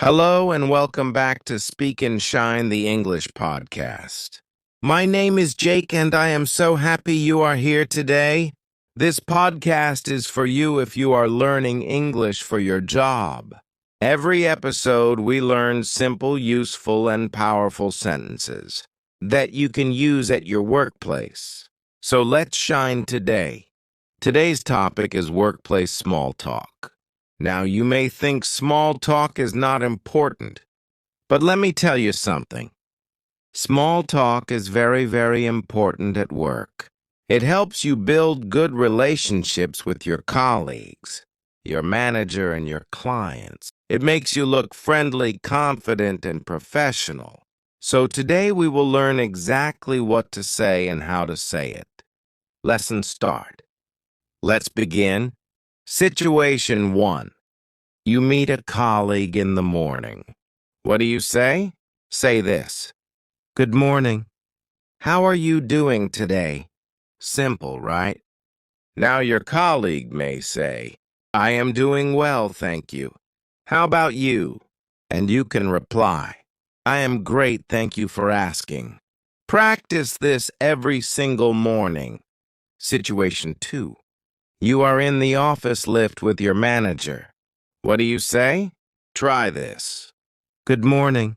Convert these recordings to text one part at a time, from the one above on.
Hello and welcome back to Speak and Shine, the English podcast. My name is Jake and I am so happy you are here today. This podcast is for you if you are learning English for your job. Every episode we learn simple, useful, and powerful sentences that you can use at your workplace. So let's shine today. Today's topic is workplace small talk. Now, you may think small talk is not important, but let me tell you something. Small talk is very, very important at work. It helps you build good relationships with your colleagues, your manager, and your clients. It makes you look friendly, confident, and professional. So today we will learn exactly what to say and how to say it. Lesson start. Let's begin. Situation 1. You meet a colleague in the morning. What do you say? Say this. Good morning. How are you doing today? Simple, right? Now your colleague may say, I am doing well, thank you. How about you? And you can reply, I am great, thank you for asking. Practice this every single morning. Situation 2. You are in the office lift with your manager. What do you say? Try this. Good morning.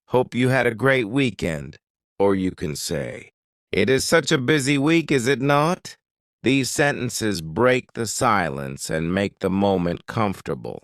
Hope you had a great weekend. Or you can say, it is such a busy week, is it not? These sentences break the silence and make the moment comfortable.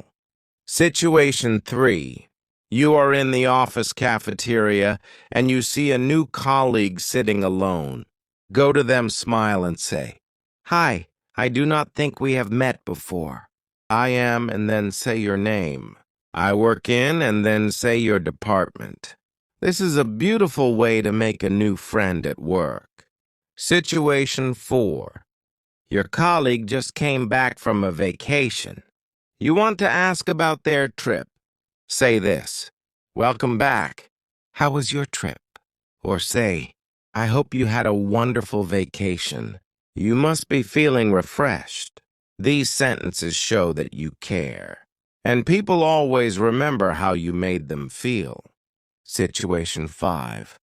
Situation 3. You are in the office cafeteria and you see a new colleague sitting alone. Go to them, smile, and say, Hi, I do not think we have met before. I am, and then say your name. I work in, and then say your department. This is a beautiful way to make a new friend at work. Situation 4. Your colleague just came back from a vacation. You want to ask about their trip. Say this. Welcome back. How was your trip? Or say, I hope you had a wonderful vacation. You must be feeling refreshed. These sentences show that you care, and people always remember how you made them feel. Situation 5.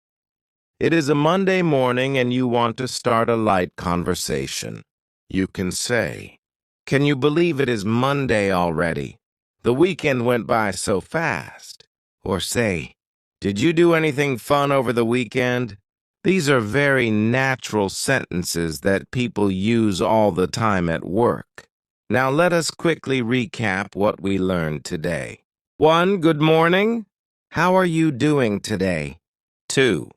It is a Monday morning and you want to start a light conversation. You can say, Can you believe it is Monday already? The weekend went by so fast. Or say, Did you do anything fun over the weekend? These are very natural sentences that people use all the time at work. Now let us quickly recap what we learned today. 1. Good morning. How are you doing today? 2.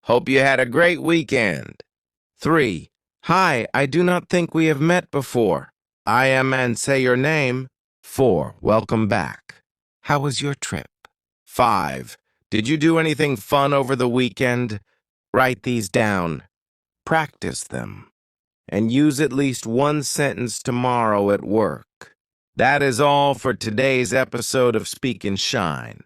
Hope you had a great weekend. 3. Hi, I do not think we have met before. I am, and say your name. 4. Welcome back. How was your trip? 5. Did you do anything fun over the weekend? Write these down. Practice them. And use at least one sentence tomorrow at work. That is all for today's episode of Speak and Shine.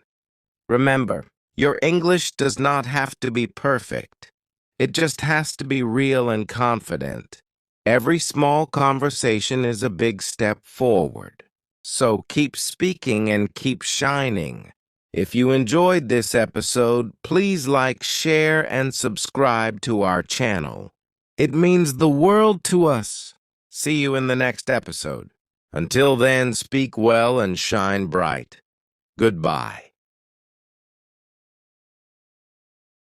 Remember, your English does not have to be perfect. It just has to be real and confident. Every small conversation is a big step forward. So keep speaking and keep shining. If you enjoyed this episode, please like, share, and subscribe to our channel. It means the world to us. See you in the next episode. Until then, speak well and shine bright. Goodbye.